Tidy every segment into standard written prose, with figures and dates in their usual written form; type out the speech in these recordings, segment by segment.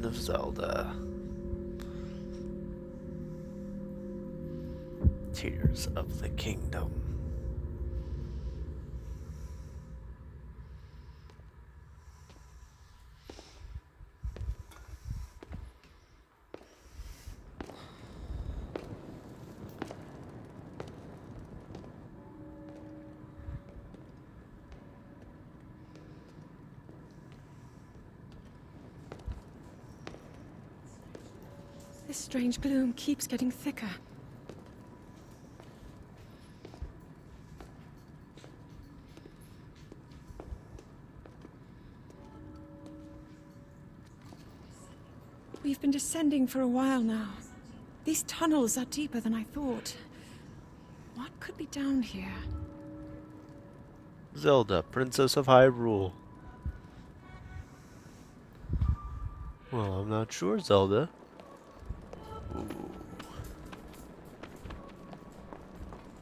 Legend of Zelda. Tears of the Kingdom. This strange gloom keeps getting thicker. We've been descending for a while now. These tunnels are deeper than I thought. What could be down here? Zelda, Princess of Hyrule. Well, I'm not sure, Zelda. Ooh.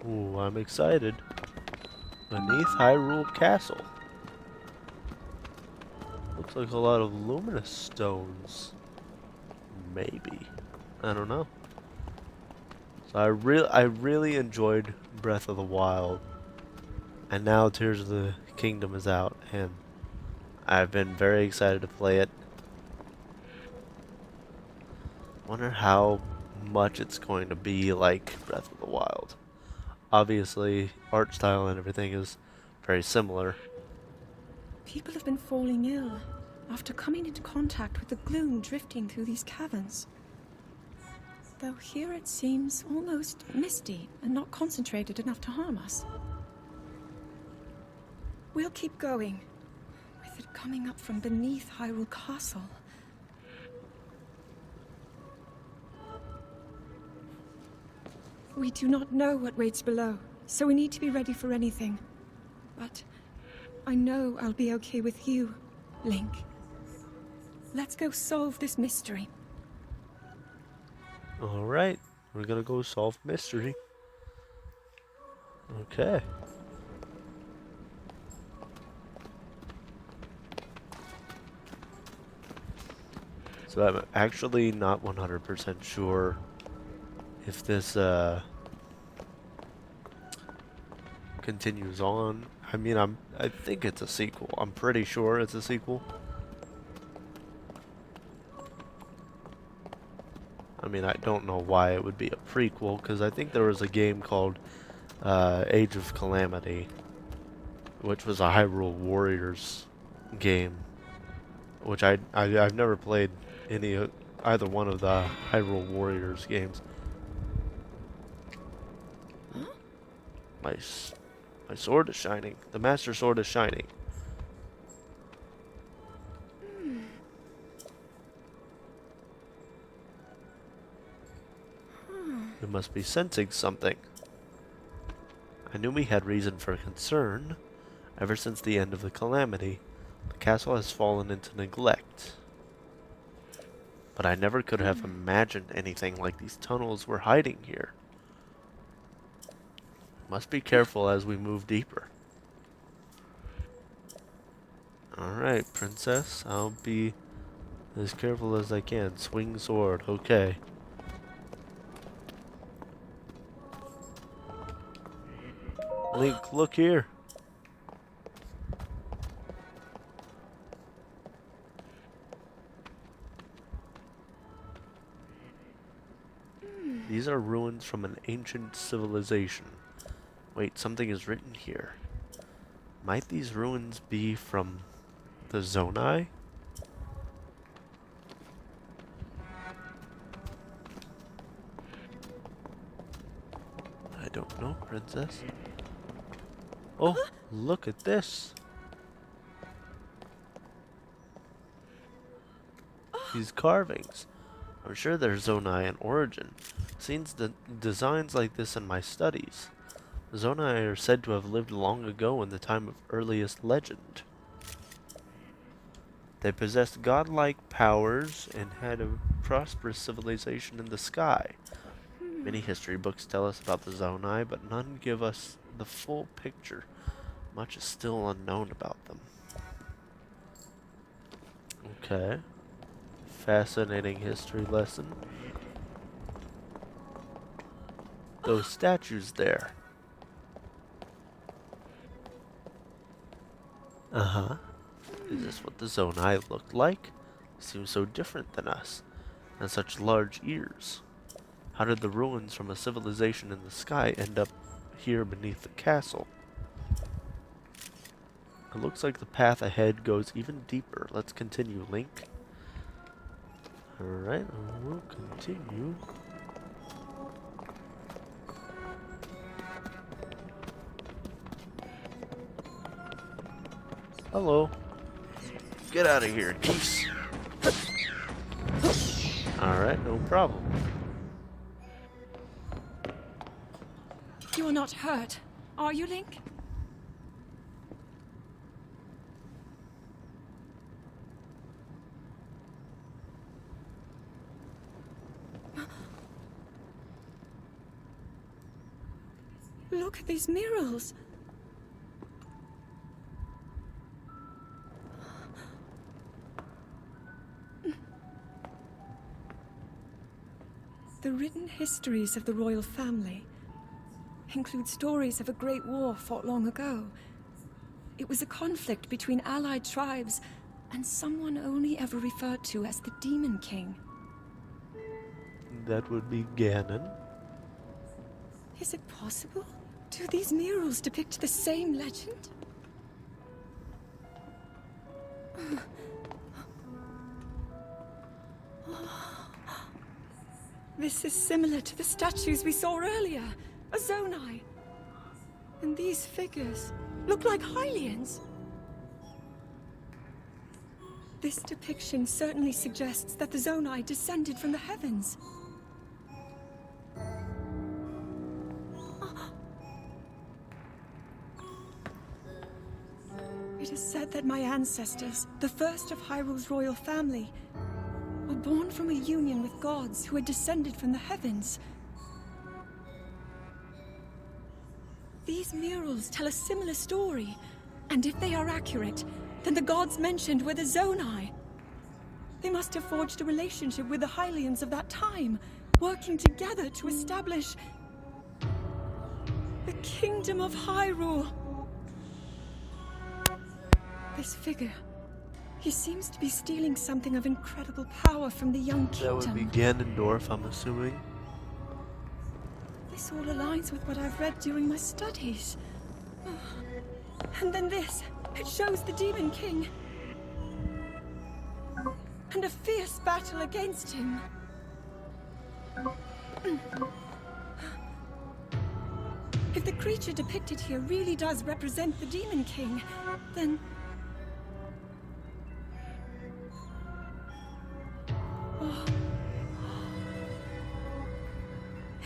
Ooh, I'm excited. Beneath Hyrule Castle. Looks like a lot of luminous stones. Maybe. I don't know. So I really enjoyed Breath of the Wild. And now Tears of the Kingdom is out, and I've been very excited to play it. Wonder how much it's going to be like Breath of the Wild. Obviously, art style and everything is very similar. People have been falling ill after coming into contact with the gloom drifting through these caverns. Though here it seems almost misty and not concentrated enough to harm us. We'll keep going, with it coming up from beneath Hyrule Castle. We do not know what waits below, so we need to be ready for anything. But I know I'll be okay with you, Link. Let's go solve this mystery. Alright, we're gonna go solve mystery. Okay. So I'm actually not 100% sure if this continues on. I mean, I think it's a sequel. I'm pretty sure it's a sequel. I mean, I don't know why it would be a prequel, because I think there was a game called Age of Calamity, which was a Hyrule Warriors game, which I've never played either one of the Hyrule Warriors games. Huh? My sword is shining. The Master Sword is shining. We must be sensing something. I knew we had reason for concern. Ever since the end of the calamity, the castle has fallen into neglect. But I never could have imagined anything like these tunnels were hiding here. Must be careful as we move deeper. Alright, princess. I'll be as careful as I can. Swing sword. Okay. Link, look here. These are ruins from an ancient civilization. Wait, something is written here. Might these ruins be from the Zonai? I don't know, princess. Oh, look at this. These carvings. I'm sure they're Zonai in origin. Seen the designs like this in my studies. Zonai are said to have lived long ago in the time of earliest legend. They possessed godlike powers and had a prosperous civilization in the sky. Many history books tell us about the Zonai, but none give us the full picture. Much is still unknown about them. Okay. fascinating history lesson. Those statues there. Uh-huh. Is this what the Zonai looked like? Seems so different than us, and such large ears. How did the ruins from a civilization in the sky end up here beneath the castle? It looks like the path ahead goes even deeper. Let's continue, Link. Alright, we'll continue. Hello. Get out of here, geese. Alright, no problem. You are not hurt, are you, Link? Look at these murals. The written histories of the royal family include stories of a great war fought long ago. It was a conflict between allied tribes and someone only ever referred to as the Demon King. That would be Ganon. Is it possible? Do these murals depict the same legend? This is similar to the statues we saw earlier, a Zonai. And these figures look like Hylians. This depiction certainly suggests that the Zonai descended from the heavens. It is said that my ancestors, the first of Hyrule's royal family, were born from a union with gods who had descended from the heavens. These murals tell a similar story, and if they are accurate, then the gods mentioned were the Zonai. They must have forged a relationship with the Hylians of that time, working together to establish the Kingdom of Hyrule. This figure, he seems to be stealing something of incredible power from the young kingdom. That would be Ganondorf, I'm assuming. This all aligns with what I've read during my studies. And then this, it shows the Demon King. And a fierce battle against him. If the creature depicted here really does represent the Demon King, then... Oh.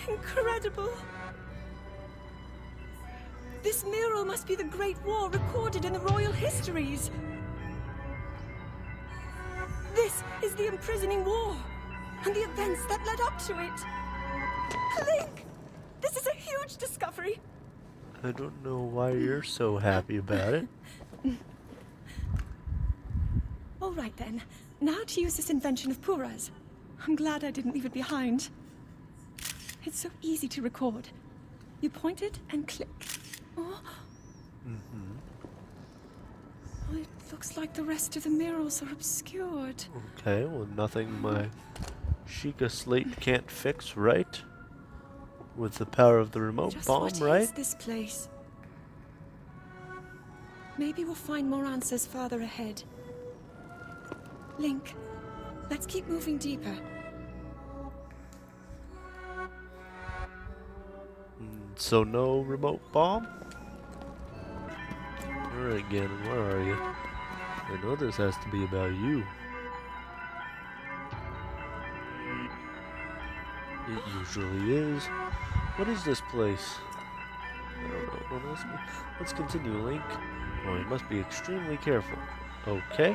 Incredible! This mural must be the Great War recorded in the royal histories. This is the imprisoning war, and the events that led up to it. Link! This is a huge discovery! I don't know why you're so happy about it. All right then, now to use this invention of Pura's. I'm glad I didn't leave it behind. It's so easy to record. You point it and click. Oh. Oh, it looks like the rest of the murals are obscured. Okay, well, nothing my Sheikah slate can't fix, right? With the power of the remote Just bomb, what right? is this place? Maybe we'll find more answers farther ahead. Link, let's keep moving deeper. So no remote bomb? Alright, Ganon, where are you? I know this has to be about you. It usually is. What is this place? I don't know. Well, let's continue, Link. Oh, you must be extremely careful. Okay.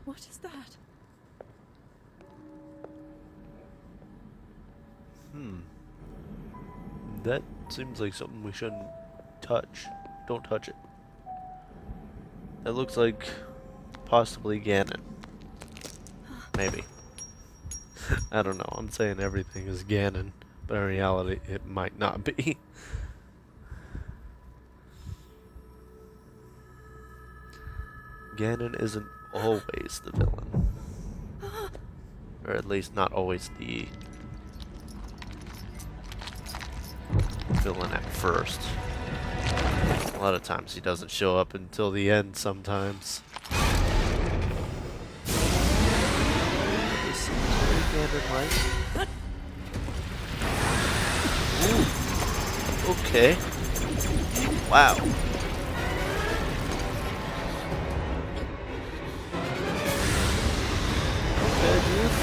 What is that? That seems like something we shouldn't touch. Don't touch it. It looks like possibly Ganon. Maybe. I don't know. I'm saying everything is Ganon, but in reality, it might not be. Ganon isn't always the villain. Or at least not always the villain at first. A lot of times he doesn't show up until the end sometimes. This seems very Ganon-like. Ooh. Okay. Wow. Okay, dude.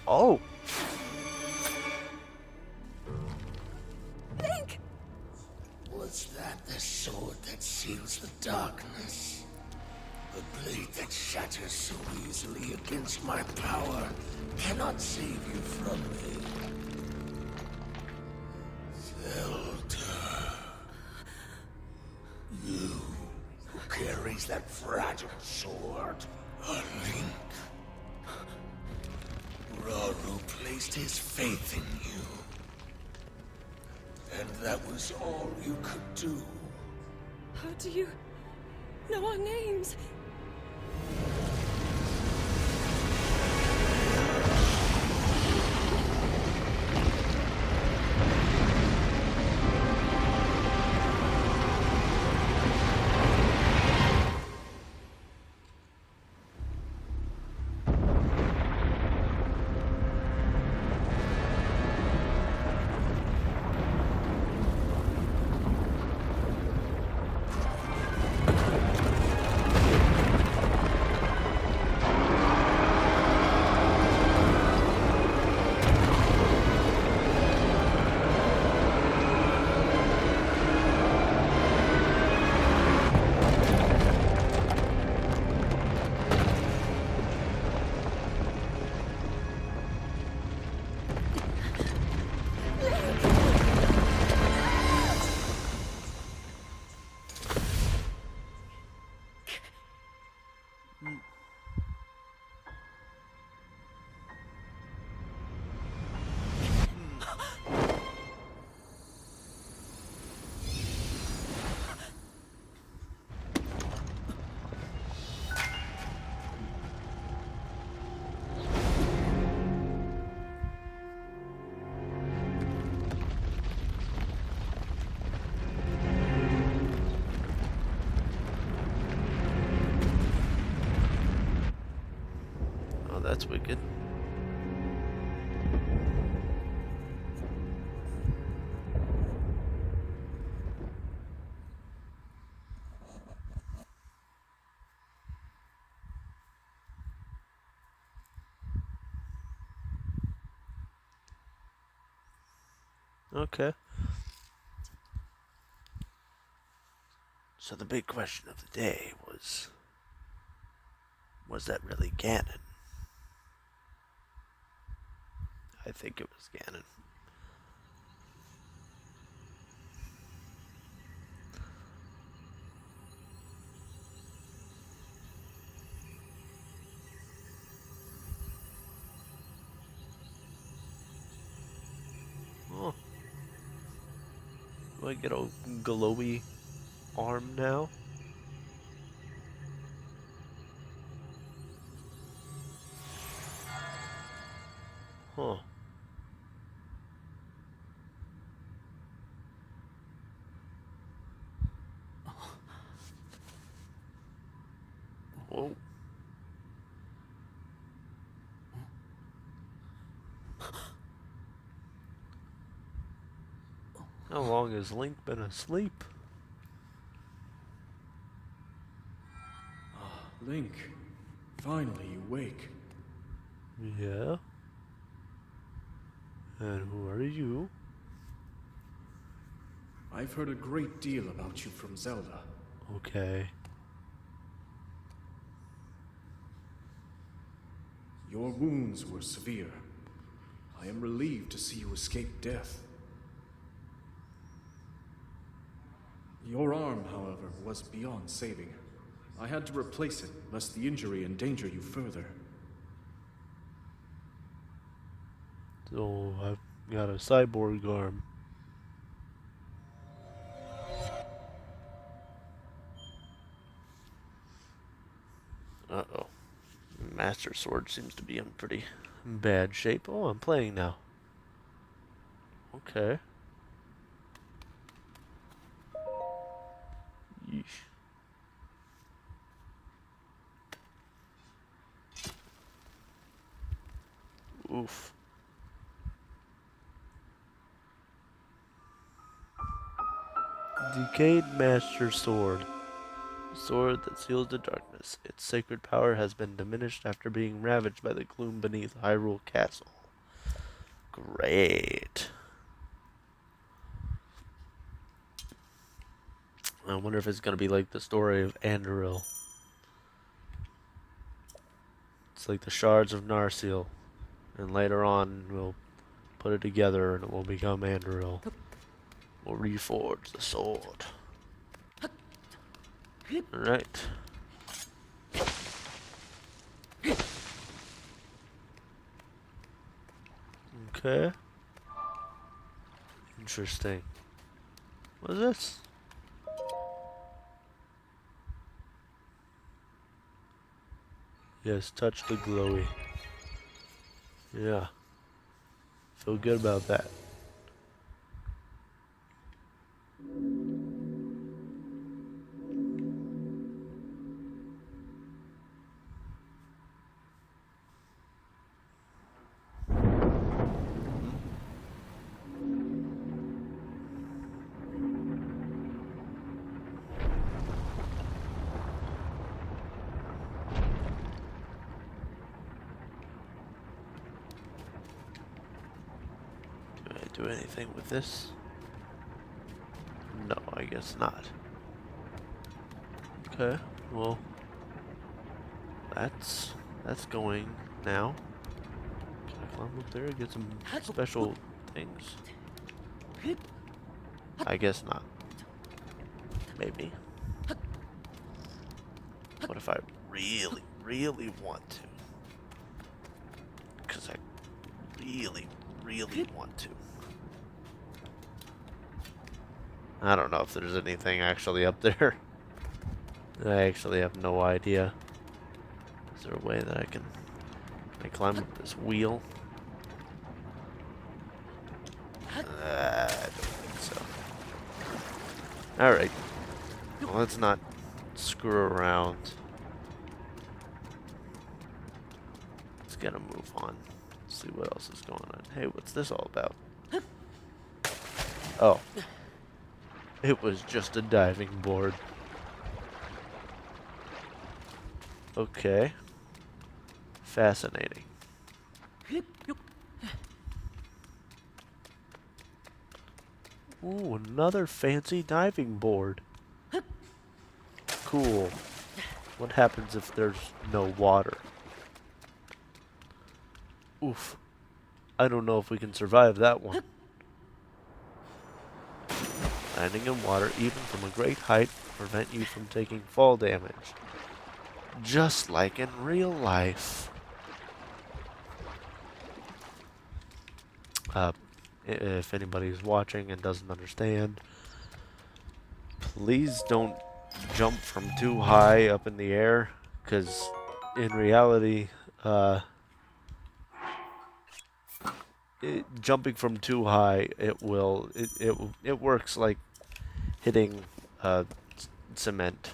Oh. Link! Was that the sword that seals the darkness? The blade that shatters so easily against my power cannot save you from me. Zelda. You who carries that fragile sword. A Link. Raru placed his faith in you. And that was all you could do. How do you know our names? Oh, that's wicked. Okay. So the big question of the day was that really Ganon? I think it was Ganon. Oh, do I get a glowy arm now? Huh. Whoa. How long has Link been asleep? Link, finally you wake. Yeah. And who are you? I've heard a great deal about you from Zelda. Okay. Your wounds were severe. I am relieved to see you escape death. Your arm, however, was beyond saving. I had to replace it, lest the injury endanger you further. So I've got a cyborg arm. Uh-oh. Master Sword seems to be in pretty bad shape. Oh, I'm playing now. Okay. Yeesh. Oof. Decayed Master Sword. Sword that seals the darkness. Its sacred power has been diminished after being ravaged by the gloom beneath Hyrule Castle. Great. I wonder if it's going to be like the story of Anduril. It's like the shards of Narsil. And later on, we'll put it together and it will become Anduril. We'll reforge the sword. Alright. Okay. Interesting. What is this? Yes, touch the glowy. Yeah. Feel good about that. Can I do anything with this? No, I guess not. Okay, well, that's going now. Can I climb up there and get some special things? I guess not. Maybe. What if I really, really want to? Because I really, really want to. I don't know if there's anything actually up there. I actually have no idea. Is there a way that can I climb up this wheel? I don't think so. Alright. Well, let's not screw around. Let's get a move on. See what else is going on. Hey, what's this all about? Oh. It was just a diving board. Okay. Fascinating. Ooh, another fancy diving board. Cool. What happens if there's no water? Oof. I don't know if we can survive that one. Landing in water, even from a great height, will prevent you from taking fall damage. Just like in real life. If anybody's watching and doesn't understand, please don't jump from too high up in the air, because in reality, jumping from too high, it works like hitting cement.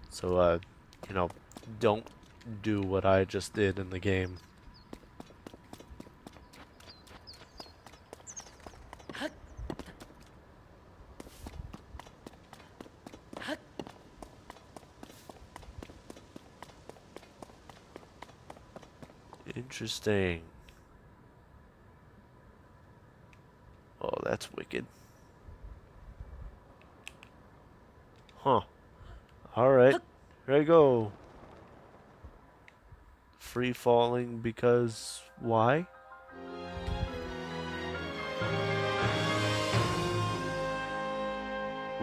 So you know, don't do what I just did in the game. Interesting. Oh, that's wicked. Huh. Alright. Here I go. Free falling because why?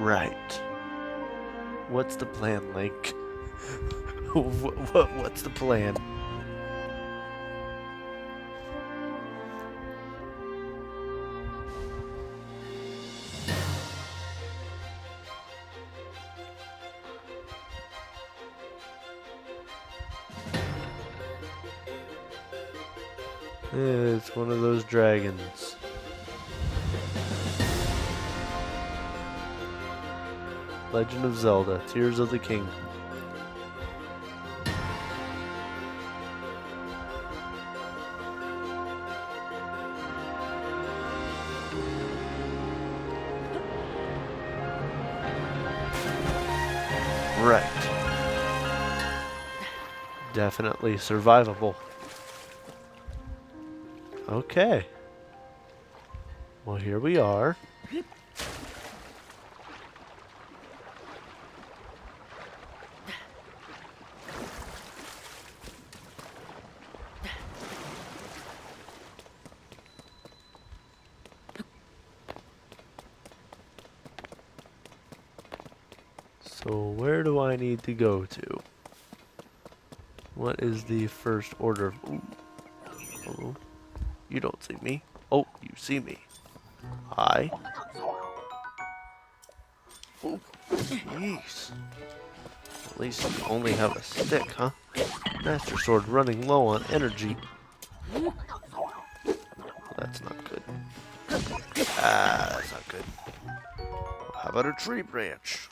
Right. What's the plan, Link? What's the plan? It's one of those dragons. Legend of Zelda, Tears of the King. Right. Definitely survivable. Okay. Well, here we are. So where do I need to go to? What is the first order? Ooh. Hello. You don't see me. Oh, you see me. Hi. Oh, jeez. At least you only have a stick, huh? Master Sword running low on energy. That's not good. Ah, that's not good. How about a tree branch?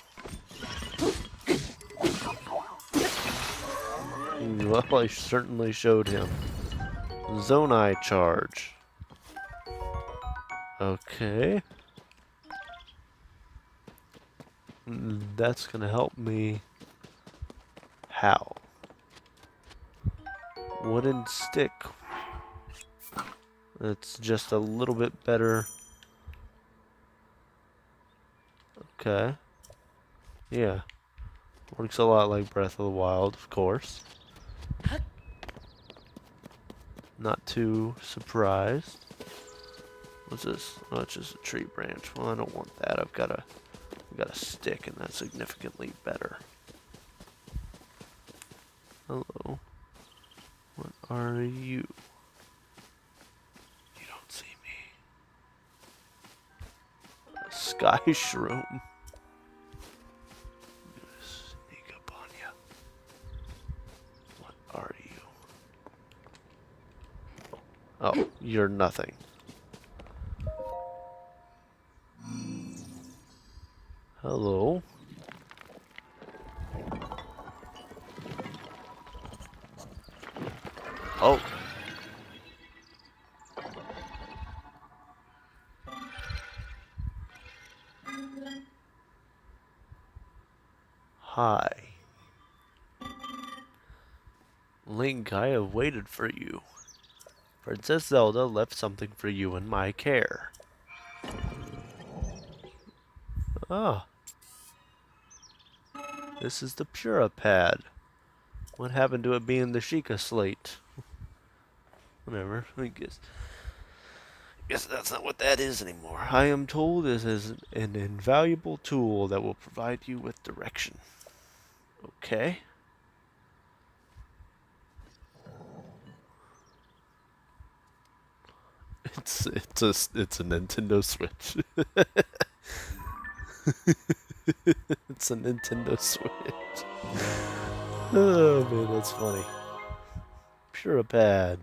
Well, I certainly showed him. Zonai charge. Okay. That's gonna help me. How? Wooden stick. It's just a little bit better. Okay. Yeah. Works a lot like Breath of the Wild, of course. Not too surprised. What's this? Oh, it's just a tree branch. Well, I don't want that. I've got a stick, and that's significantly better. Hello. What are you? You don't see me. A sky shroom. I'm gonna sneak up on you. What are you? Oh, you're nothing. Hello. Oh. Hi. Link, I have waited for you. Princess Zelda left something for you in my care. Ah, this is the Pura pad. What happened to it being the Sheikah slate? Whatever, I guess that's not what that is anymore. I am told this is an invaluable tool that will provide you with direction. Okay. It's a Nintendo Switch. It's a Nintendo Switch. Oh man, that's funny. Pura pad.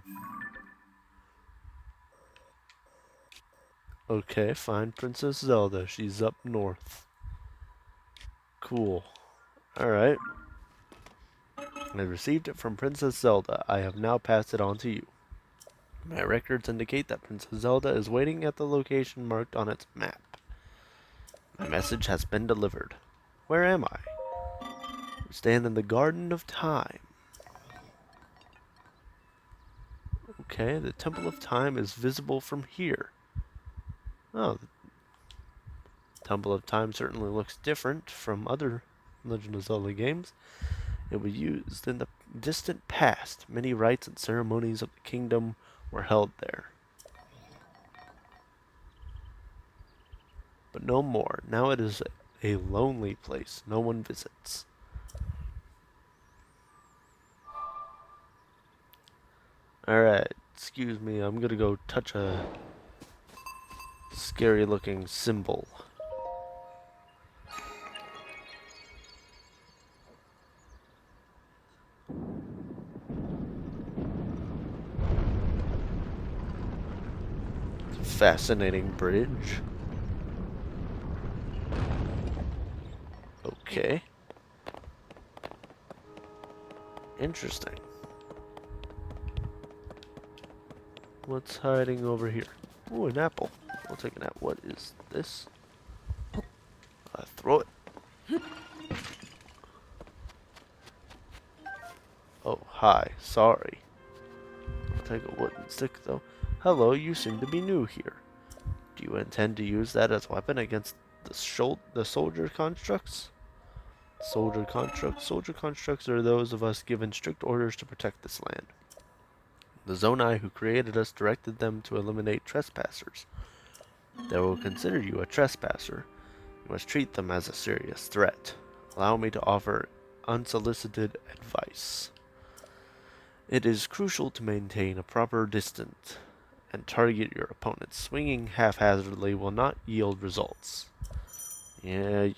Okay, find Princess Zelda. She's up north. Cool. Alright. I received it from Princess Zelda. I have now passed it on to you. My records indicate that Princess Zelda is waiting at the location marked on its map. My message has been delivered. Where am I? I stand in the Garden of Time. Okay, the Temple of Time is visible from here. Oh, the Temple of Time certainly looks different from other Legend of Zelda games. It was used in the distant past. Many rites and ceremonies of the kingdom were held there. But no more. Now it is A lonely place no one visits. Alright, excuse me, I'm gonna go touch a scary looking symbol. Fascinating bridge. Okay. Interesting. What's hiding over here? Ooh, an apple. I'll take an apple. What is this? Throw it. Oh, hi. Sorry. I'll take a wooden stick, though. Hello, you seem to be new here. Do you intend to use that as a weapon against the soldier constructs? Soldier constructs? Soldier constructs are those of us given strict orders to protect this land. The Zonai who created us directed them to eliminate trespassers. They will consider you a trespasser. You must treat them as a serious threat. Allow me to offer unsolicited advice. It is crucial to maintain a proper distance and target your opponent. Swinging haphazardly will not yield results. Yeah.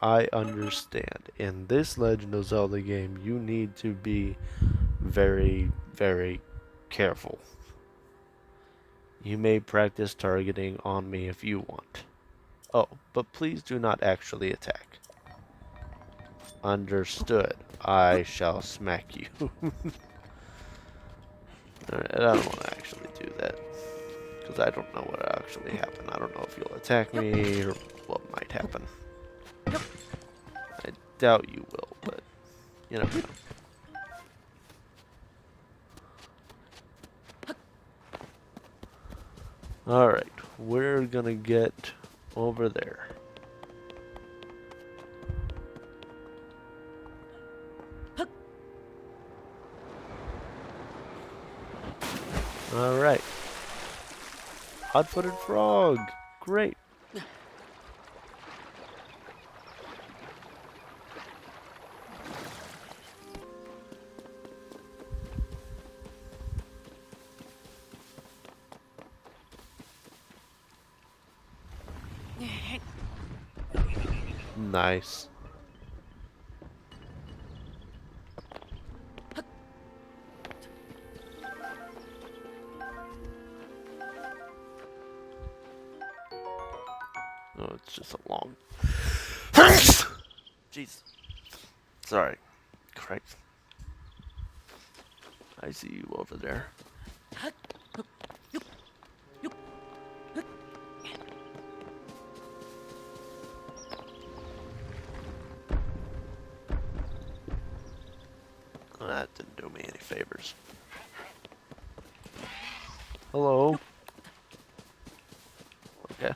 I understand. In this Legend of Zelda game, you need to be very, very careful. You may practice targeting on me if you want. Oh, but please do not actually attack. Understood. I shall smack you. Alright, I don't want to actually do that. Because I don't know what will actually happen. I don't know if you'll attack me or what might happen. I doubt you will, but you never know. Alright, we're gonna get over there. Alright. Hot-footed frog. Great. Nice. Oh, it's just a long... Jeez. Sorry. Correct. I see you over there. That didn't do me any favors. Hello. Okay.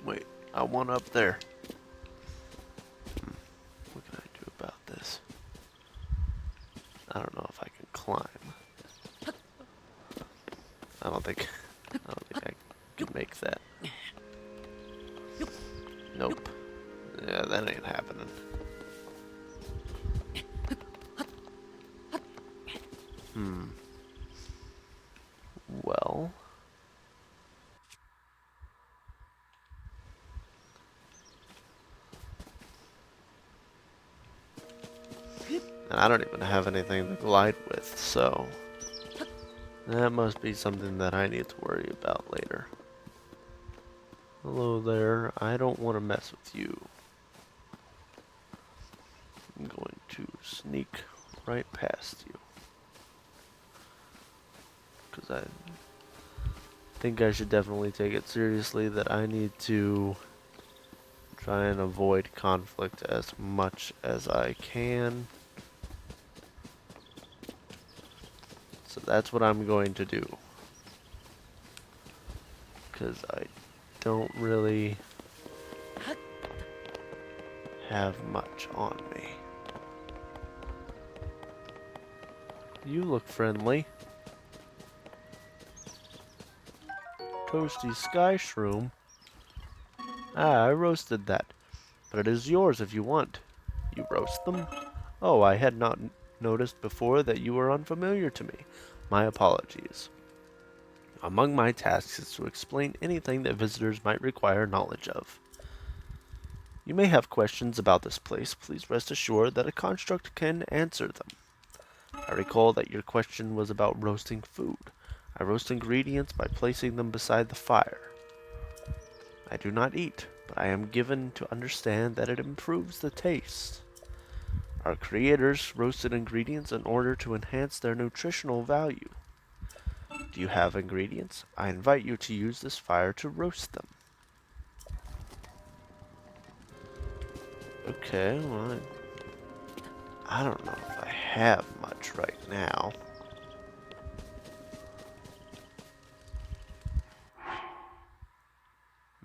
Wait, I want up there. What can I do about this? I don't know if I can climb. I don't think I can make that. Nope. Yeah, that ain't happening. Well. And I don't even have anything to glide with, so that must be something that I need to worry about later. Hello there. I don't want to mess with you. I'm going to sneak right past you. Because I think I should definitely take it seriously that I need to try and avoid conflict as much as I can. So that's what I'm going to do. Because I don't really have much on me. You look friendly. Toasty sky shroom. Ah, I roasted that. But it is yours if you want. You roast them? Oh, I had not noticed before that you were unfamiliar to me. My apologies. Among my tasks is to explain anything that visitors might require knowledge of. You may have questions about this place. Please rest assured that a construct can answer them. I recall that your question was about roasting food. I roast ingredients by placing them beside the fire. I do not eat, but I am given to understand that it improves the taste. Our creators roasted ingredients in order to enhance their nutritional value. Do you have ingredients? I invite you to use this fire to roast them. Okay, well, I don't know if I have much right now.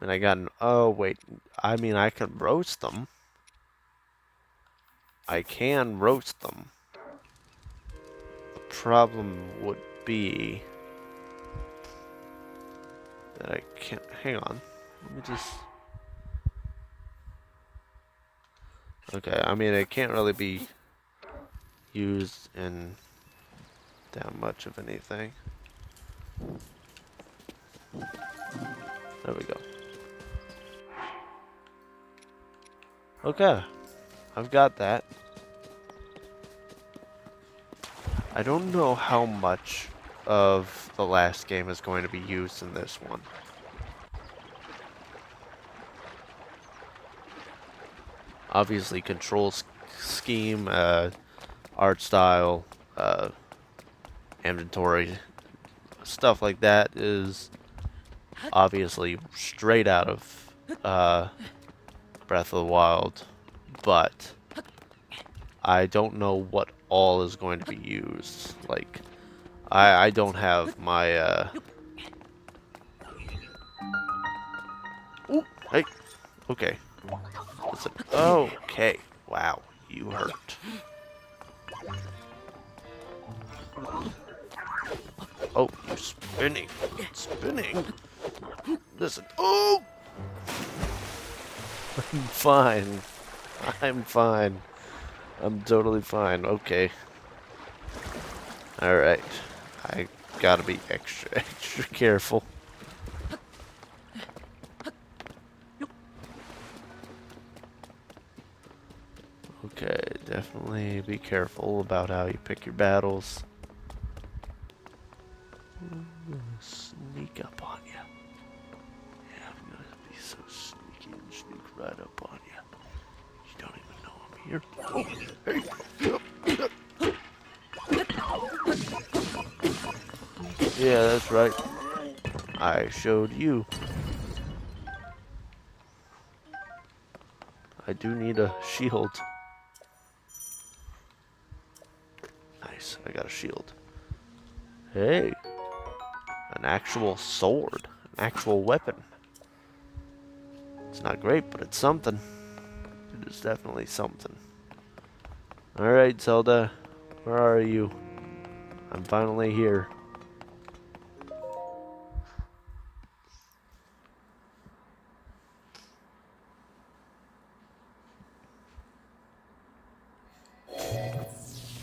And I got an, oh wait, I mean I can roast them. I can roast them. The problem would be that I can't, hang on, let me just, okay, I mean it can't really be used in that much of anything. There we go. Okay, I've got that. I don't know how much of the last game is going to be used in this one. Obviously, control scheme, art style, inventory, stuff like that is obviously straight out of Breath of the Wild, but I don't know what all is going to be used. Like, I don't have my, Ooh, hey, okay. Listen, okay, wow, you hurt. Oh, you're spinning, spinning. Listen, oh! I'm fine. I'm fine. I'm totally fine. Okay. Alright. I gotta be extra careful. Okay, definitely be careful about how you pick your battles. I'm gonna sneak up on you. Yeah, I'm gonna be so sneaky and sneak right up on you. You don't even know I'm here. Oh, hey. Yeah, that's right. I showed you. I do need a shield. Nice, I got a shield. Hey, an actual sword, an actual weapon. It's not great, but it's something. It is definitely something. Alright, Zelda, where are you? I'm finally here.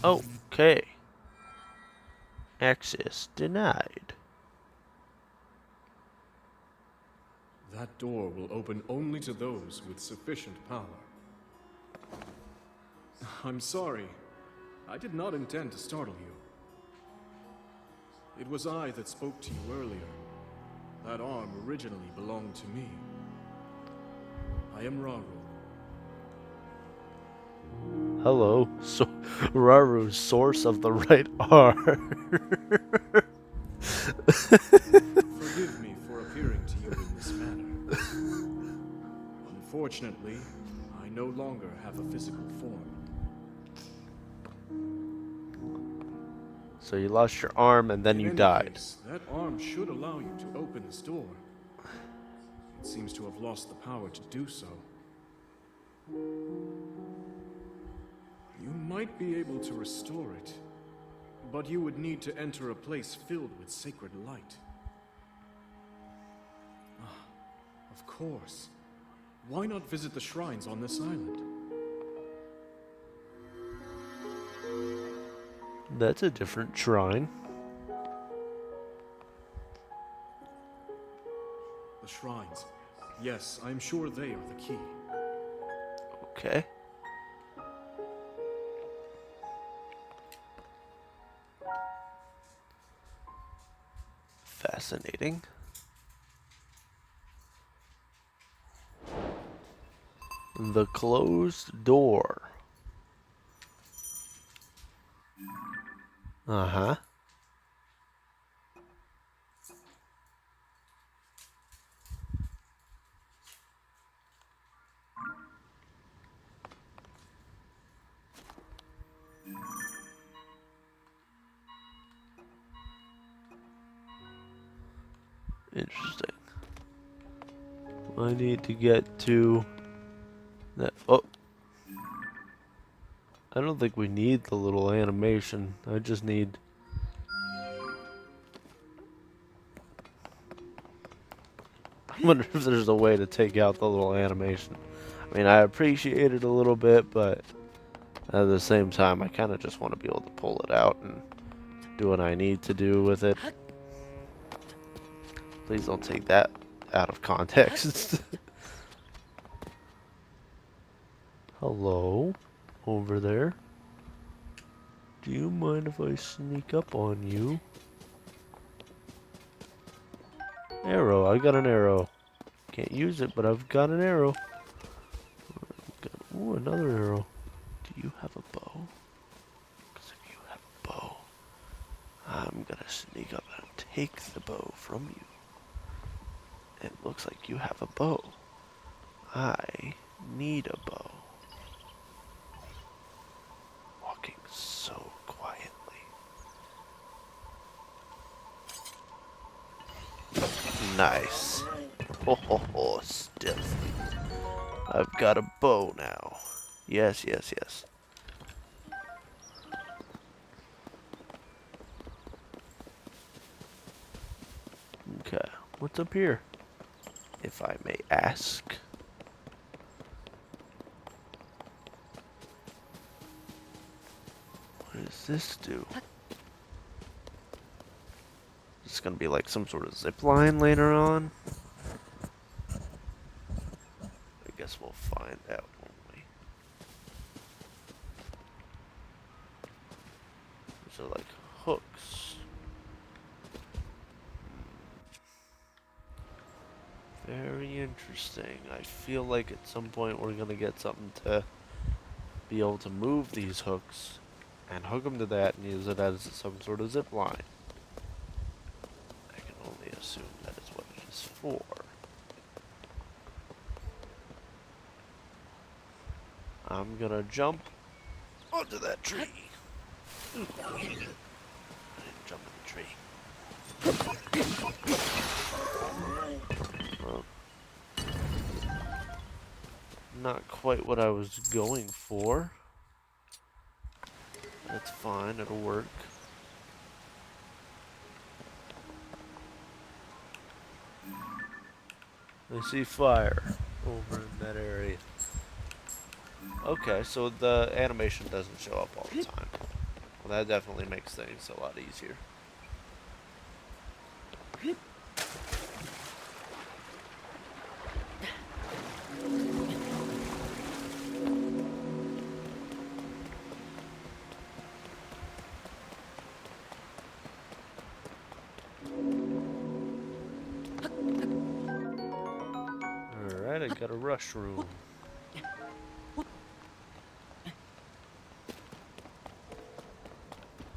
Okay. Access denied. That door will open only to those with sufficient power. I'm sorry. I did not intend to startle you. It was I that spoke to you earlier. That arm originally belonged to me. I am Raru. Hello, so Raru's source of the right arm. Forgive me for appearing to you in this manner. Unfortunately, I no longer have a physical form. So you lost your arm and then In you any died. case, that arm should allow you to open this door. It seems to have lost the power to do so. You might be able to restore it. But you would need to enter a place filled with sacred light. Ah, of course. Why not visit the shrines on this island? That's a different shrine. The shrines. Yes, I am sure they are the key. Okay. Fascinating. The closed door. Uh-huh. Interesting. I need to get to that. Oh, I don't think we need the little animation. I just need. I wonder if there's a way to take out the little animation. I mean, I appreciate it a little bit, but at the same time, I kind of just want to be able to pull it out and do what I need to do with it. Please don't take that out of context. Hello, over there. Do you mind if I sneak up on you? Arrow, I got an arrow. Can't use it, but I've got an arrow. Ooh, another arrow. Do you have a bow? Because if you have a bow, I'm gonna sneak up and take the bow from you. It looks like you have a bow. I need a bow. Walking so quietly. Nice. Ho ho ho, stealthy. I've got a bow now. Yes, yes, yes. Okay, what's up here? If I may ask. What does this do? It's gonna be like some sort of zip line later on. I guess we'll find out, won't we? These are like hooks. Very interesting. I feel like at some point we're gonna get something to be able to move these hooks and hook them to that and use it as some sort of zip line. I can only assume that is what it is for. I'm gonna jump onto that tree. I didn't jump in the tree. Well, not quite what I was going for. That's fine, it'll work. I see fire over in that area. Okay, so the animation doesn't show up all the time. Well, that definitely makes things a lot easier. Alright, I got a rush room.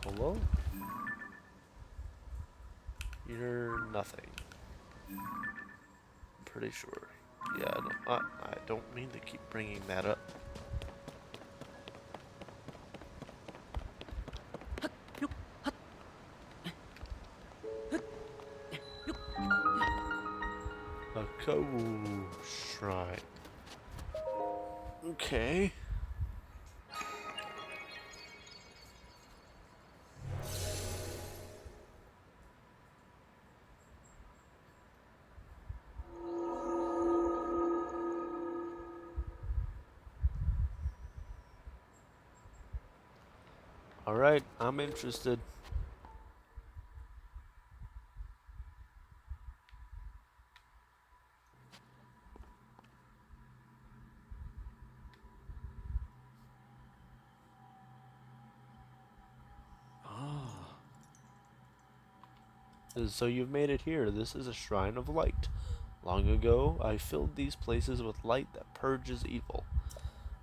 Hello? You're nothing. I'm pretty sure. Yeah, I don't mean to keep bringing that up. A Kowu shrine. Okay. Alright, I'm interested. Ah, So you've made it here. This is a shrine of light. Long ago, I filled these places with light that purges evil.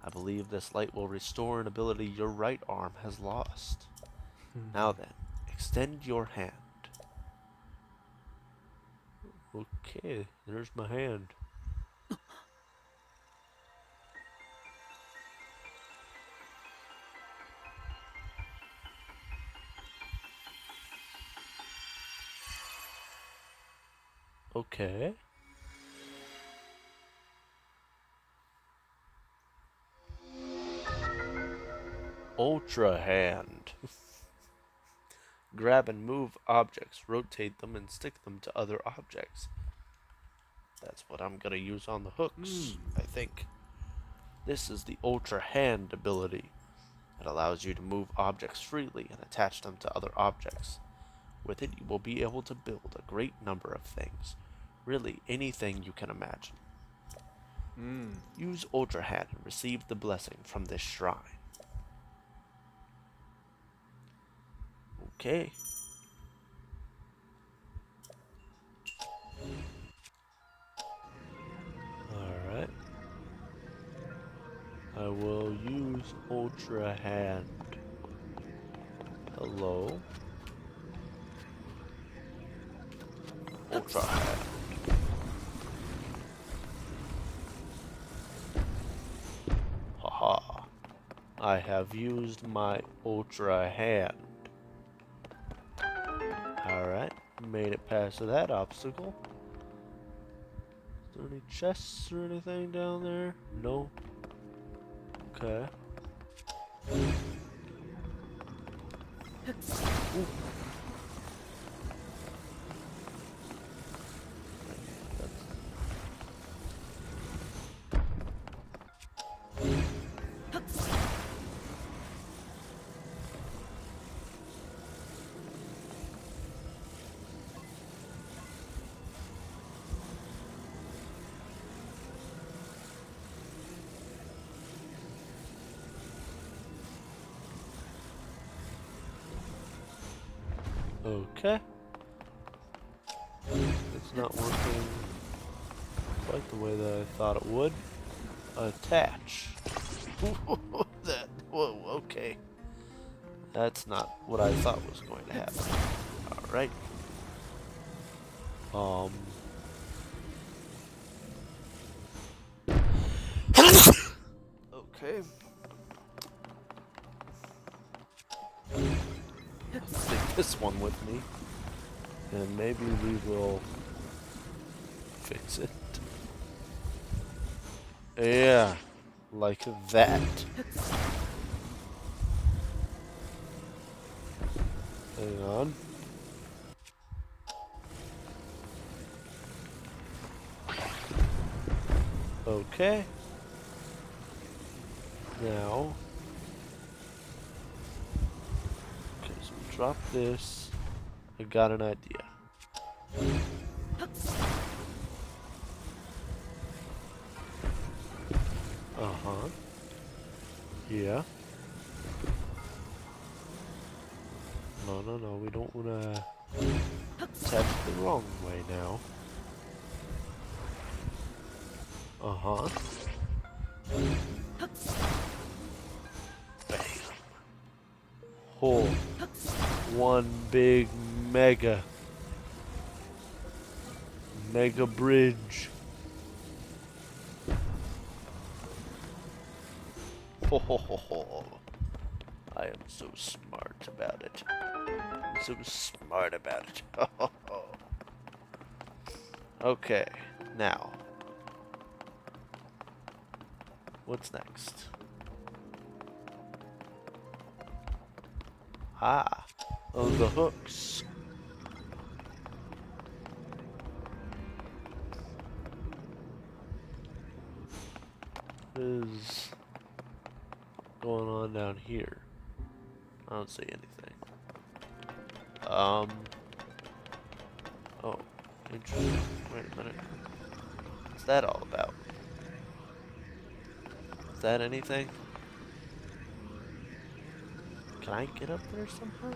I believe this light will restore an ability your right arm has lost. Now then, extend your hand. Okay, there's my hand. Okay. Ultra hand. Grab and move objects, rotate them, and stick them to other objects. That's what I'm gonna use on the hooks, I think. This is the Ultra Hand ability. It allows you to move objects freely and attach them to other objects. With it, you will be able to build a great number of things. Really, anything you can imagine. Use Ultra Hand and receive the blessing from this shrine. Okay. Alright. I will use Ultra Hand. Hello. Ultra Hand. Haha. I have used my Ultra Hand. Alright. Made it past that obstacle. Is there any chests or anything down there? No. Okay. Ooh. Okay. It's not working quite the way that I thought it would. Attach. Whoa, okay. That's not what I thought was going to happen. Alright. Okay. Take this one with me. And maybe we will fix it. Yeah. Like that. Hang on. Okay. Now. Okay, so we drop this. I got an idea. Uh-huh. Yeah. No, we don't wanna attach it the wrong way now. Uh-huh. Bam. Oh. One big mega bridge. Ho ho ho ho. I am so smart about it. I'm so smart about it. Okay, now. What's next? Ah. Oh, the hooks. What is going on down here? I don't see anything. Um. Oh, interesting. Wait a minute. What's that all about? Is that anything? Can I get up there somehow?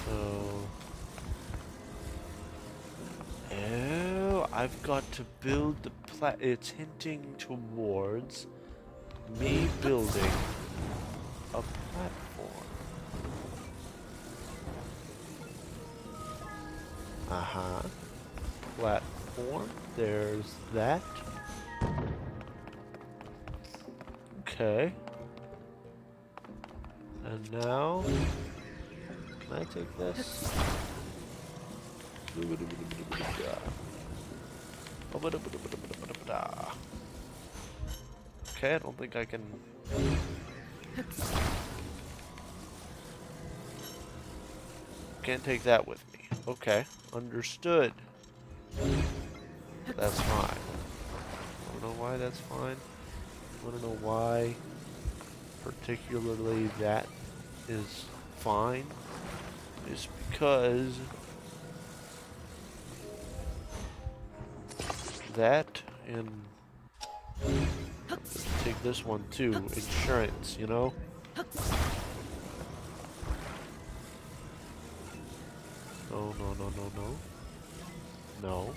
Oh. Oh, I've got to build the it's hinting towards me building a platform. Uh-huh. Platform. There's that. Okay. And now, can I take this? Okay, I don't think I can. Can't take that with me. Okay, understood. That's fine. I don't know why that's fine. I want to know why particularly that is fine. It's because that and take this one too, insurance, you know? No, no, no, no, no. No.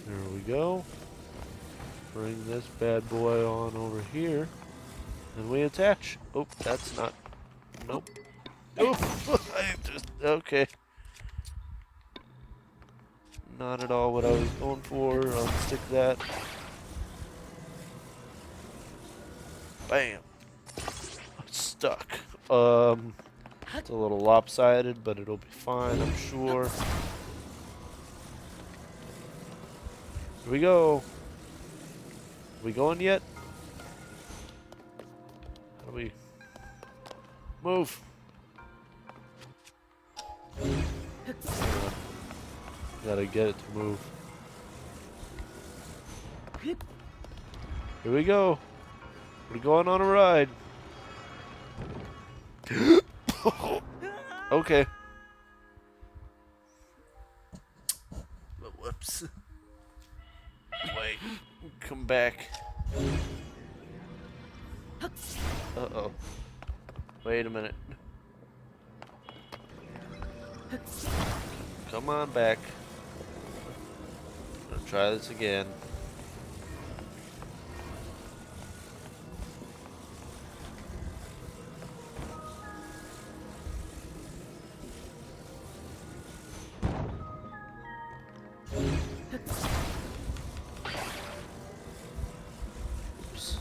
There we go. Bring this bad boy on over here. And we attach. Oh, that's not. Nope. Oh, I just. Okay. Not at all what I was going for. Unstick that. Bam. Stuck. It's a little lopsided, but it'll be fine, I'm sure. Here we go. We going yet? How do we move? Gotta get it to move. Here we go. We're going on a ride. Okay. Whoops. Wait. Come back. Uh-oh. Wait a minute. Come on back. I'll try this again. Oops.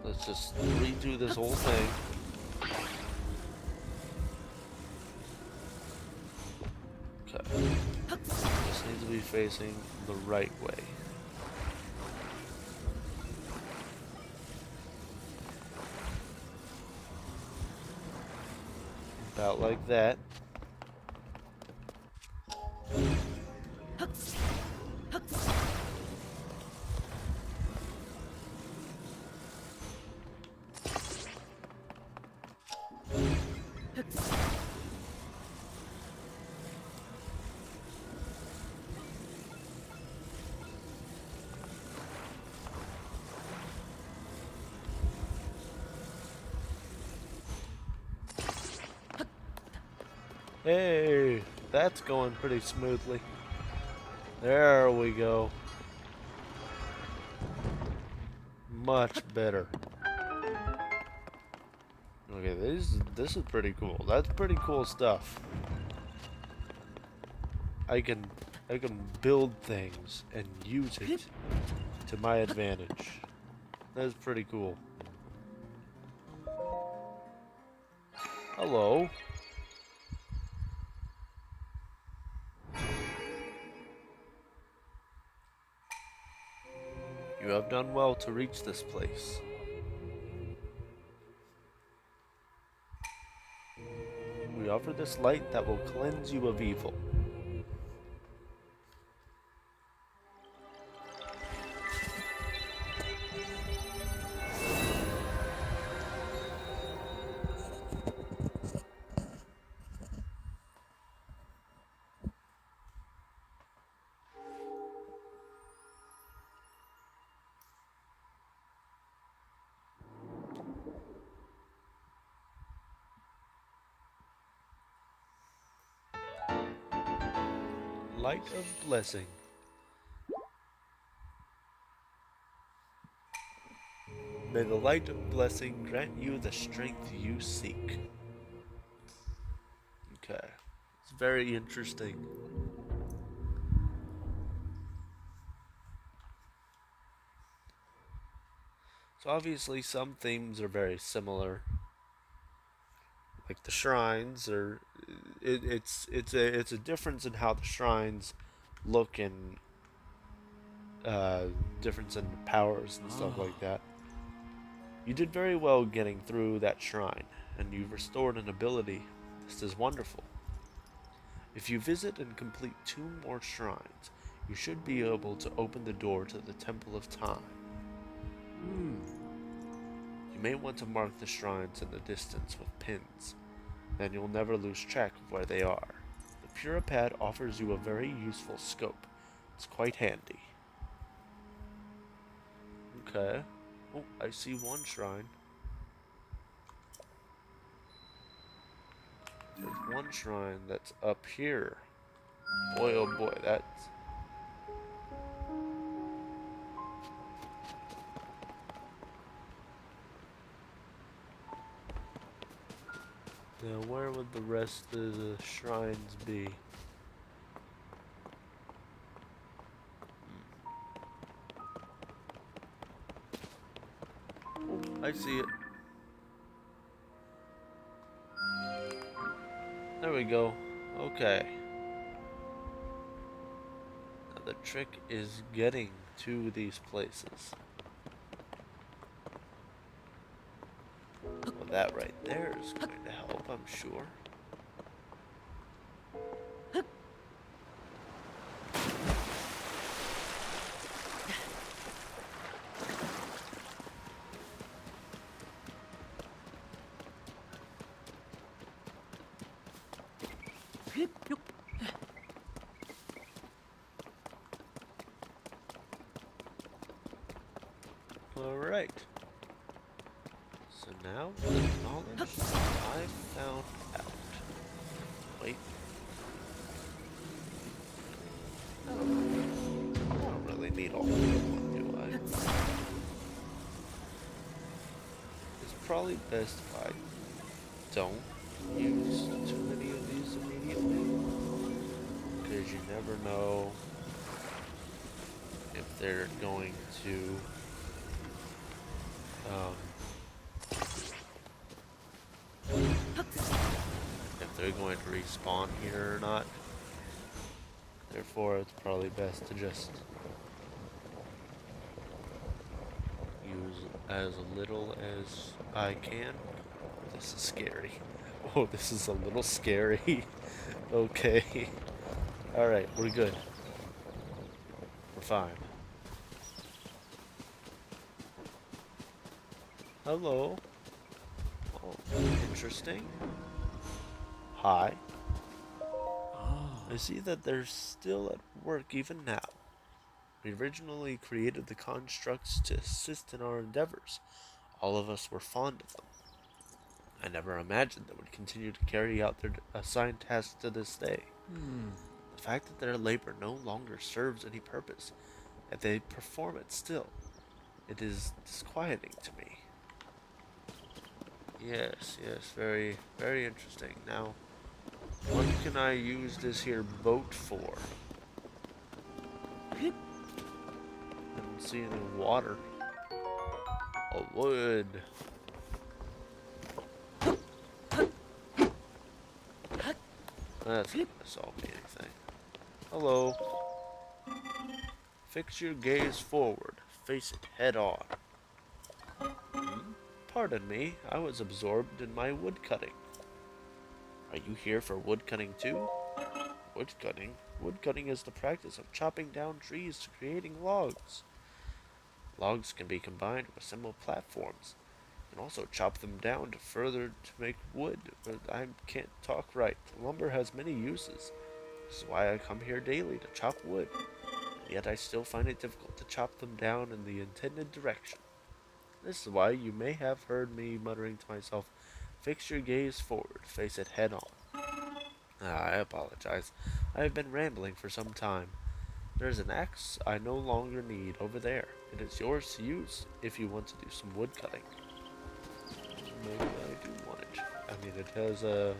Let's just redo this whole thing. Okay. This needs to be facing the right way. About like that. Hey, that's going pretty smoothly. There we go. Much better. Okay, this is pretty cool. That's pretty cool stuff. I can build things and use it to my advantage. That's pretty cool. Hello. You have done well to reach this place. We offer this light that will cleanse you of evil. Light of blessing. May the light of blessing grant you the strength you seek. Okay. It's very interesting. So obviously some themes are very similar. Like the shrines are it's a difference in how the shrines look and difference in powers and stuff like that. You did very well getting through that shrine, and you've restored an ability. This is wonderful. If you visit and complete 2 more shrines, you should be able to open the door to the Temple of Time. You may want to mark the shrines in the distance with pins, then you'll never lose track of where they are. The Puripad offers you a very useful scope. It's quite handy. Okay. Oh, I see one shrine. There's one shrine that's up here. Boy, oh boy, that's... Now, where would the rest of the shrines be? Oh, I see it. There we go. Okay. Now the trick is getting to these places. Well, that right there is going to help, I'm sure. Alright. So now, with the knowledge I found out. Wait. I don't really need all of them, do I? It's probably best if I don't use too many of these immediately. Because you never know if they're going to if they're going to respawn here or not. Therefore, it's probably best to just use as little as I can. This is scary. Oh, this is a little scary. Okay. Alright, we're good. We're fine. Hello. Oh, interesting. Hi. I see that they're still at work even now. We originally created the constructs to assist in our endeavors. All of us were fond of them. I never imagined they would continue to carry out their assigned tasks to this day. The fact that their labor no longer serves any purpose, and they perform it still, it is disquieting to me. Yes, very, very interesting. Now, what can I use this here boat for? I don't see any water. A wood. That's not gonna solve anything. Hello. Fix your gaze forward. face it head on. Pardon me, I was absorbed in my woodcutting. Are you here for woodcutting too? Woodcutting? Woodcutting is the practice of chopping down trees to creating logs. Logs can be combined to assemble platforms. You can also chop them down to make wood. But I can't talk right. Lumber has many uses. This is why I come here daily to chop wood. And yet I still find it difficult to chop them down in the intended direction. This is why you may have heard me muttering to myself, fix your gaze forward, face it head on. I apologize. I have been rambling for some time. There is an axe I no longer need over there. It is yours to use if you want to do some wood cutting. Maybe I do want it. I mean, it has a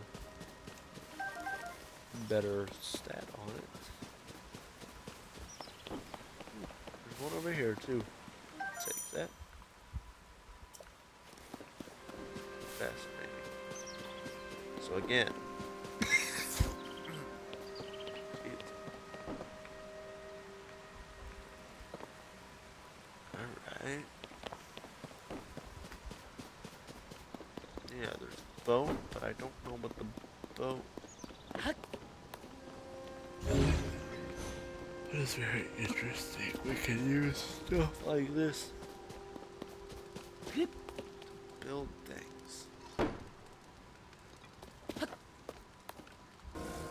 better stat on it. There's one over here too. Take that. Fascinating. So again, alright. Yeah, there's a bow, but I don't know what the bow. That's very interesting. We can use stuff like this to build things.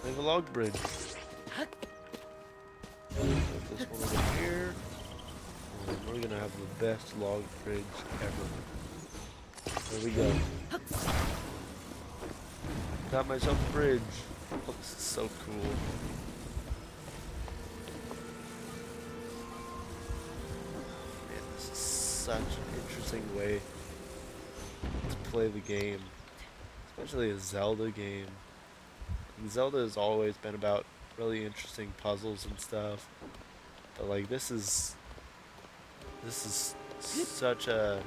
We have a log bridge. Put this one over here. And we're gonna have the best log bridge ever. There we go. Got myself a bridge. Oh, this is so cool. Man, this is such an interesting way to play the game. Especially a Zelda game. And Zelda has always been about really interesting puzzles and stuff. But like this is such a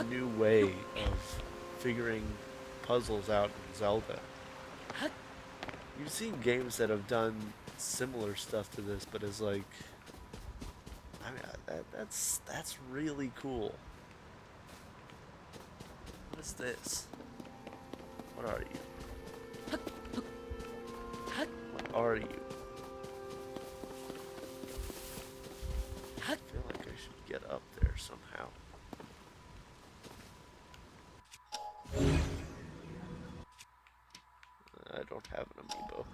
new way of figuring puzzles out in Zelda. You've seen games that have done similar stuff to this, but it's like, I mean, that's really cool. What is this? What are you? What are you? I feel like I should get up there somehow. I don't have an amiibo.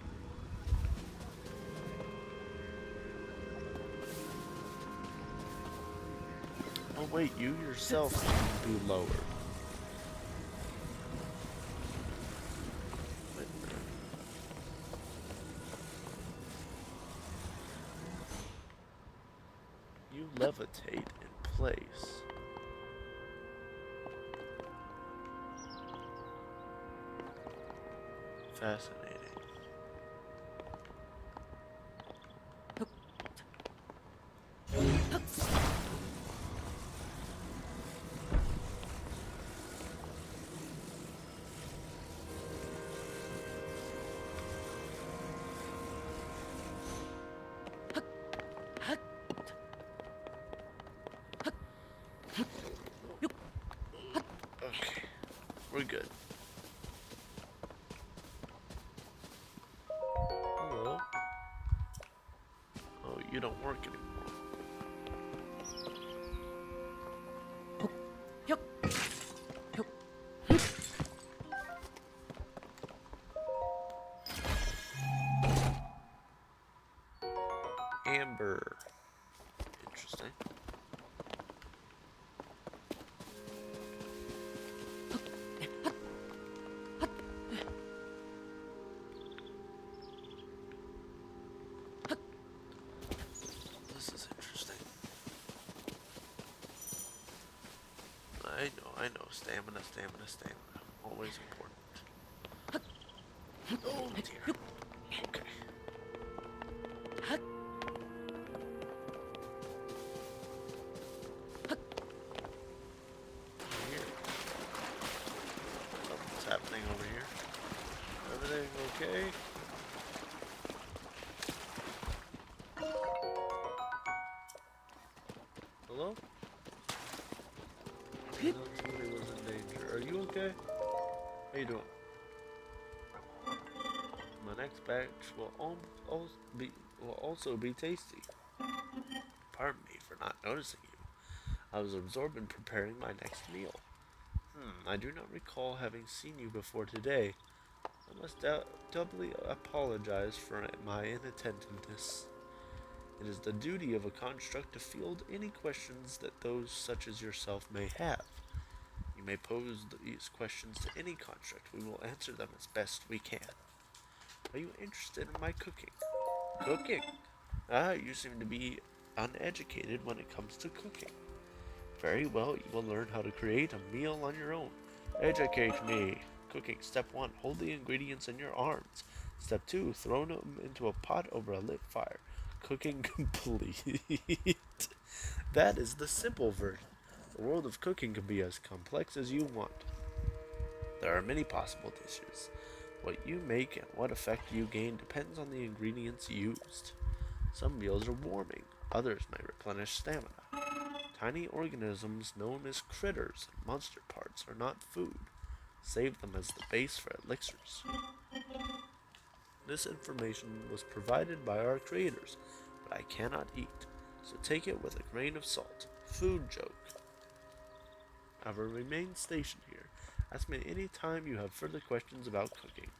Oh wait, you yourself can be lowered. Wait a minute. You levitate in place. Fascinating. Okay, we're good. Hello. Oh, you don't work anymore. Amber. Interesting. This is interesting. I know. Stamina. Always important. Oh dear. Okay. Here. What's happening over here? Everything okay? thought somebody was in danger. Are you okay? How you doing? My next batch will also be tasty. Pardon me for not noticing you. I was absorbed in preparing my next meal. I do not recall having seen you before today. I must doubly apologize for my inattentiveness. It is the duty of a construct to field any questions that those such as yourself may have. You may pose these questions to any construct. We will answer them as best we can. Are you interested in my cooking? Cooking? Ah, you seem to be uneducated when it comes to cooking. Very well, you will learn how to create a meal on your own. Educate me. Cooking. Step 1. Hold the ingredients in your arms. Step 2. Throw them into a pot over a lit fire. Cooking complete. That is the simple version. The world of cooking can be as complex as you want. There are many possible dishes. What you make and what effect you gain depends on the ingredients used. Some meals are warming, others may replenish stamina. Tiny organisms known as critters and monster parts are not food. Save them as the base for elixirs. This information was provided by our creators, but I cannot eat, so take it with a grain of salt. Food joke. I will remain stationed here. Ask me any time you have further questions about cooking.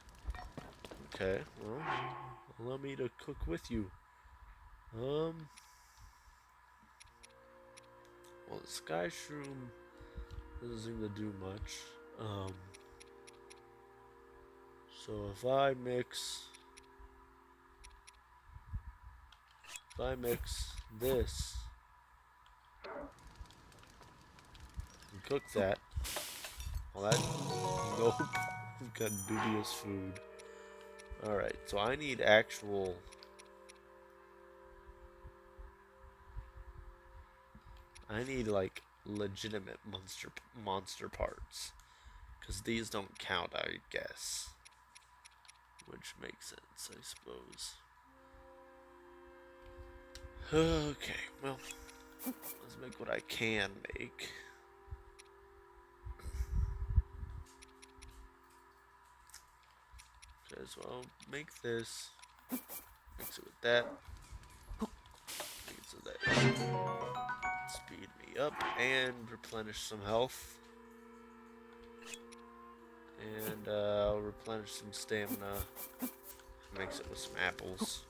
Okay, well, allow me to cook with you. Well, the sky shroom doesn't seem to do much. So if I mix this and cook that, well, that nope, I've got dubious food. All right, so I need actual. I need like legitimate monster parts, because these don't count, I guess. Which makes sense, I suppose. Okay, well, let's make what I can make. Okay, so I'll make this, mix it with that, make it so that speed me up and replenish some health. And I'll replenish some stamina, mix it with some apples.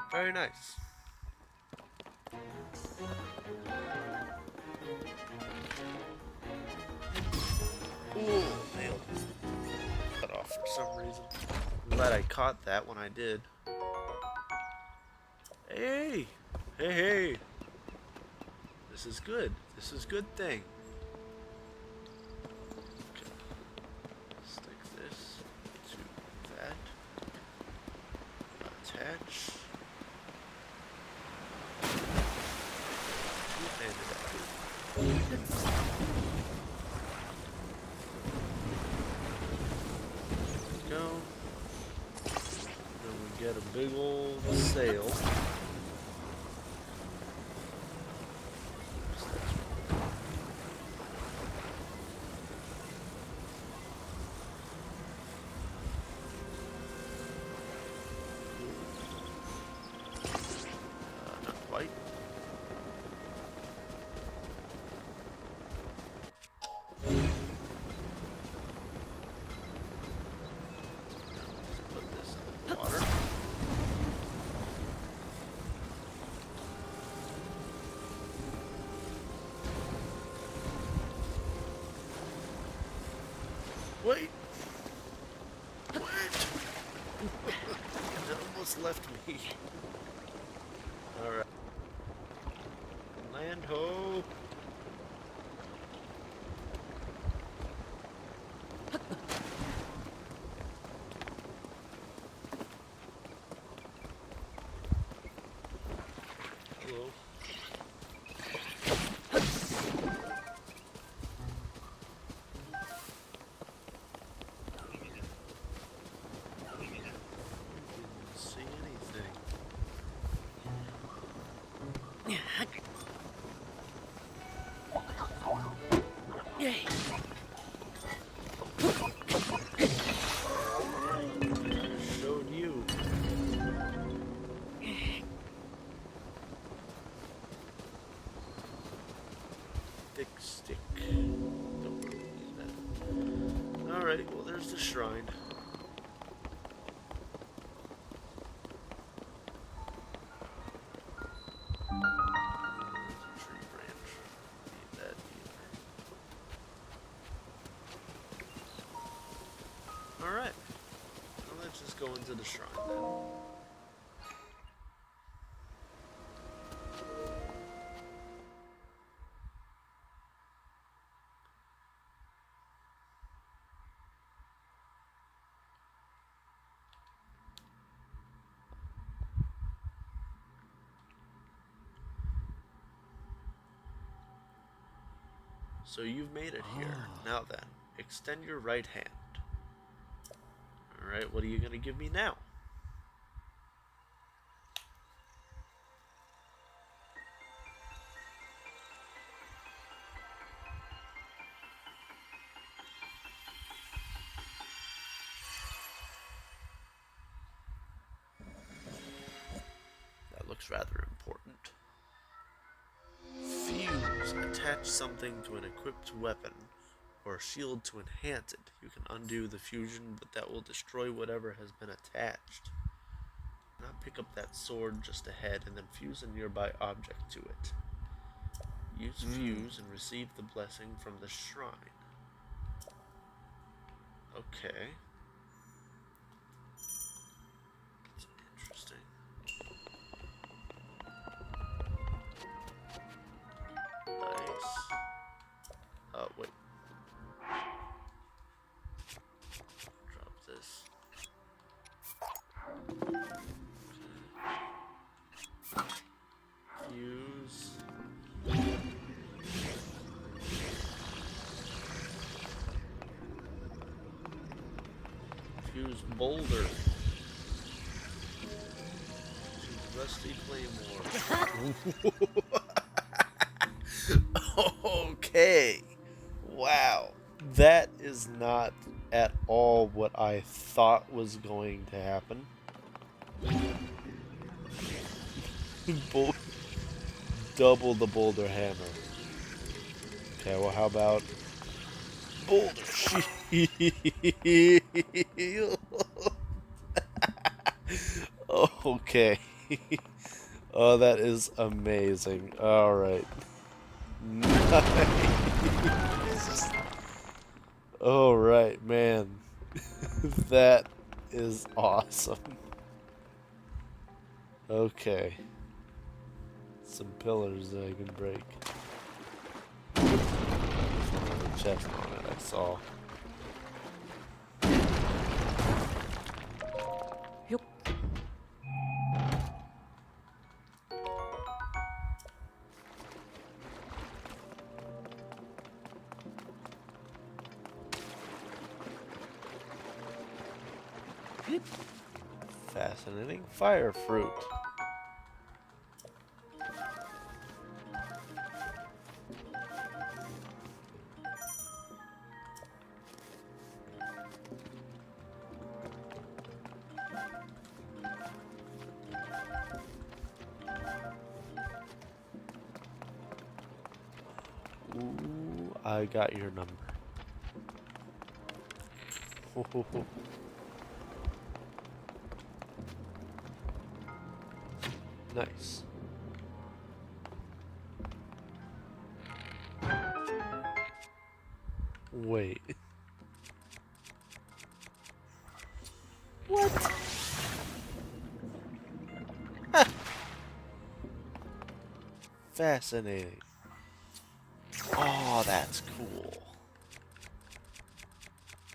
Very nice. Ooh, nailed it. Cut off for some reason. I'm glad I caught that when I did. Hey! Hey, hey! This is good. This is good thing. Okay. Stick this to that. Attach. And go. Then we get a big old sail. Not quite. Put this in the water. Wait! Wait! It almost left me. Alright. Land ho! Hello. Didn't see anything. Thick stick. Don't really need that. Alright, well, there's the shrine. There's a tree branch. Need that either. Alright. Well, let's just go into the shrine then. So you've made it here. Now then, extend your right hand. Alright, what are you going to give me now? That looks rather important. Fuse. Attach something to an equipped weapon or a shield to enhance it. You can undo the fusion, but that will destroy whatever has been attached. Now pick up that sword just ahead and then fuse a nearby object to it. Use fuse and receive the blessing from the shrine. Okay. That's interesting. Nice. Oh, wait. Drop this. Fuse. Fuse boulder. Fuse rusty claymore. Okay. Wow. That is not at all what I thought was going to happen. Double the boulder hammer. Okay, well, how about boulder shield? Okay. Oh, that is amazing. All right. Nice. All right, man. That is awesome. Okay. Some pillars that I can break. There's another chest on it, I saw. Yep. Fascinating fire fruit. Ooh, I got your number. Nice. Wait. What? Fascinating. Oh, that's cool.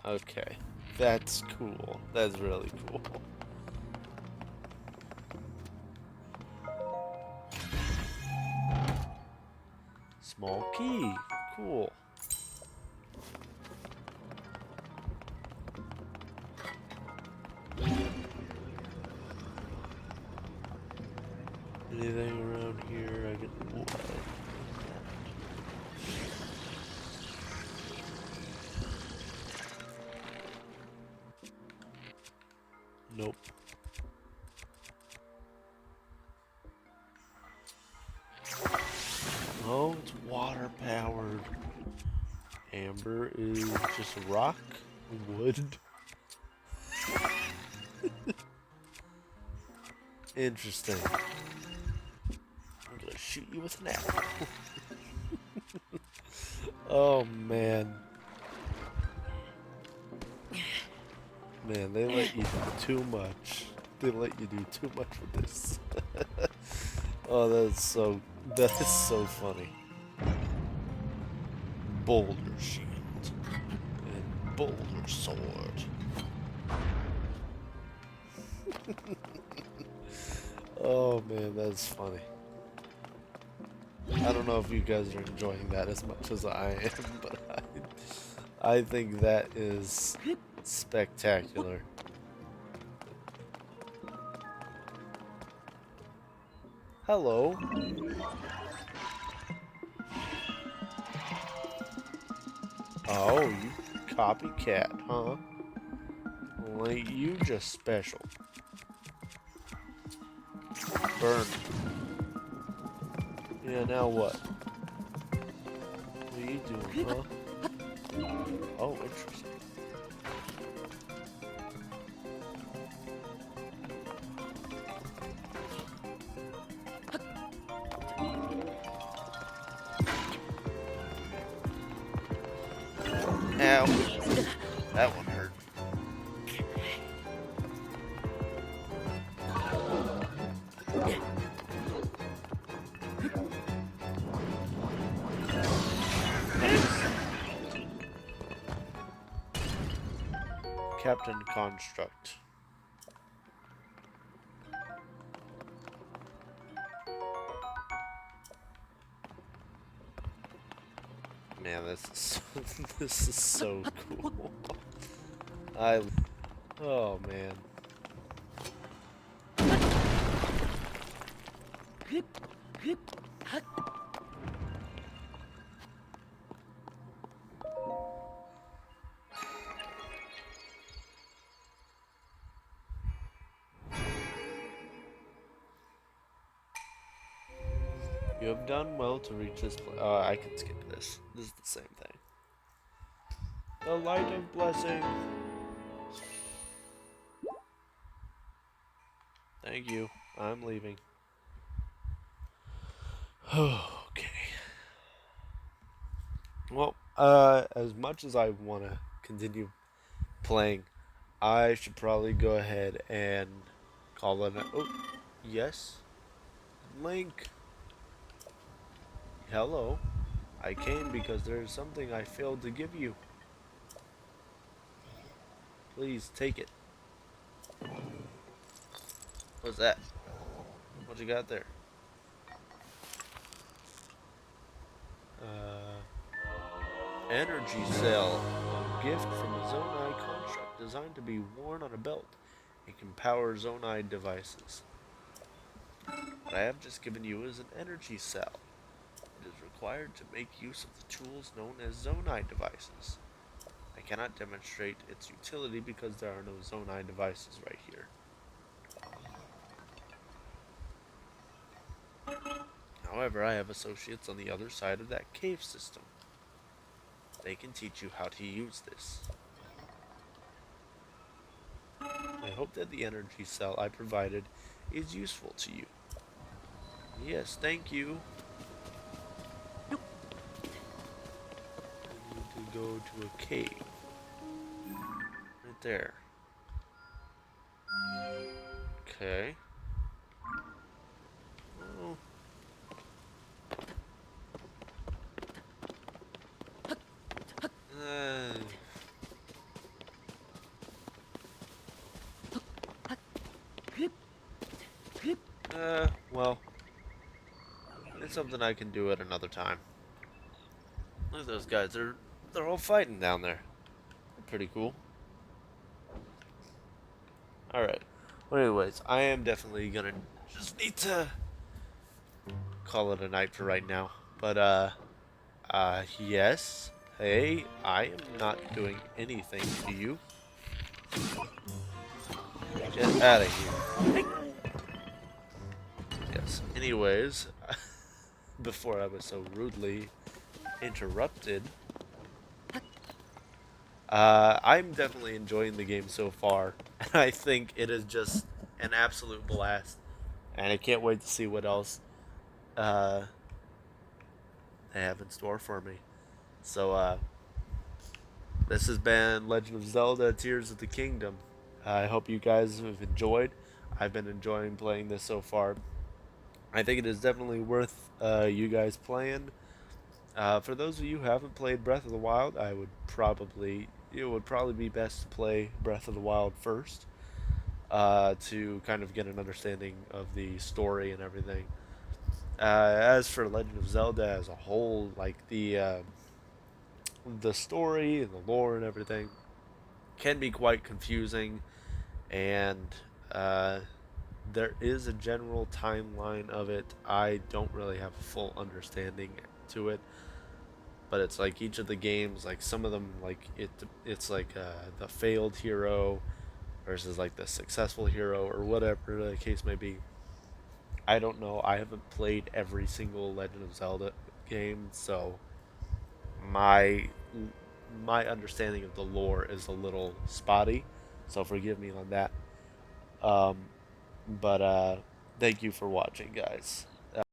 Okay. That's cool. That's really cool. Small key. Cool. Anything around here I can... What? Nope. Oh, it's water powered. Amber is just rock, wood. Interesting. I'm gonna shoot you with an apple. Oh man. Man, they let you do too much. They let you do too much with this. Oh, that is so funny. Boulder shield and boulder sword. Oh man, that's funny. I don't know if you guys are enjoying that as much as I am, but I think that is spectacular. Hello. Oh, you copycat, huh? Well, ain't you just special? Burn. Yeah, now what? What are you doing, huh? Oh, interesting. Ow. That one hurt. Captain Construct. Man, this is so, this is so cool. Oh man. You have done well to reach this place. Oh, I can skip this. This is the same thing. The light of blessing. Thank you. I'm leaving. Okay. Well, as much as I want to continue playing, I should probably go ahead and call it. Oh, yes. Link. Hello. I came because there is something I failed to give you. Please take it. What's that? What you got there? Energy cell. A gift from a Zonai construct designed to be worn on a belt. It can power Zonai devices. What I have just given you is an energy cell. It is required to make use of the tools known as Zonai devices. I cannot demonstrate its utility because there are no Zonai devices right here. However, I have associates on the other side of that cave system. They can teach you how to use this. I hope that the energy cell I provided is useful to you. Yes, thank you. I need to go to a cave. Right there. Okay. Oh. Well, it's something I can do at another time. Look at those guys. They're all fighting down there. They're pretty cool. Alright. Well, anyways, I am definitely gonna just need to call it a night for right now. But, yes. Hey, I am not doing anything to you. Get out of here. Yes. Anyways, before I was so rudely interrupted, I'm definitely enjoying the game so far, and I think it is just an absolute blast. And I can't wait to see what else uh, they have in store for me. So, this has been Legend of Zelda: Tears of the Kingdom. I hope you guys have enjoyed. I've been enjoying playing this so far. I think it is definitely worth you guys playing. For those of you who haven't played Breath of the Wild, I would probably it would probably be best to play Breath of the Wild first, to kind of get an understanding of the story and everything. As for Legend of Zelda as a whole, like the story and the lore and everything can be quite confusing, and uh, there is a general timeline of it. I don't really have a full understanding to it, but it's like each of the games, like some of them, like it's like the failed hero versus like the successful hero or whatever the case may be. I don't know. I haven't played every single Legend of Zelda game, so my my understanding of the lore is a little spotty. So forgive me on that. Um, but thank you for watching, guys.